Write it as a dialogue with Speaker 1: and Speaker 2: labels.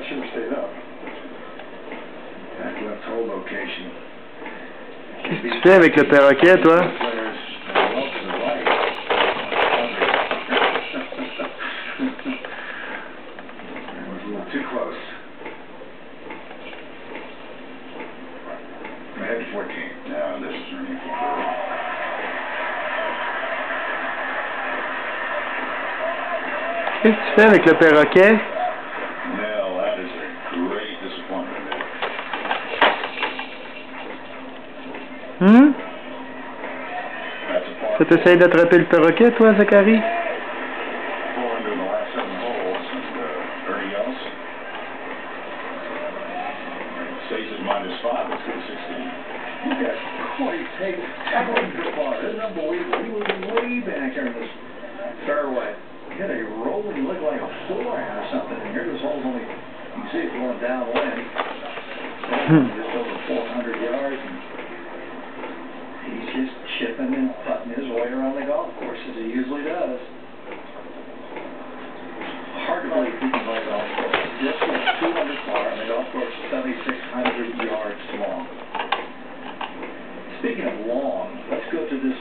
Speaker 1: should have stayed up.
Speaker 2: Back left hole location.
Speaker 3: Qu'est-ce que tu fais avec le perroquet, toi?
Speaker 2: Players well to the right. That was a little too close. Ahead to 14. Now this is running for Curry.
Speaker 3: Qu'est-ce que tu fais avec le perroquet?
Speaker 2: Well, that is a great disappointment. That's a par
Speaker 3: Ça t'essaye d'attraper le perroquet, toi, Zachary?
Speaker 2: 4 under the last 7 holes, and Ernie Els stays at -5. Let's go to 16.
Speaker 1: Look at Corey Tate tackling the bar. It's unbelievable. He was way back there in this fairway. He had a rolling, looked like a forehand or something in here. This hole's only, you can see it going downwind. Just over 400 yards. And he's just chipping and putting his way around the golf course as he usually does. Hard to believe he can play a golf course. This was 2 under par, and the golf course is 7,600 yards long. Speaking of long, let's go to this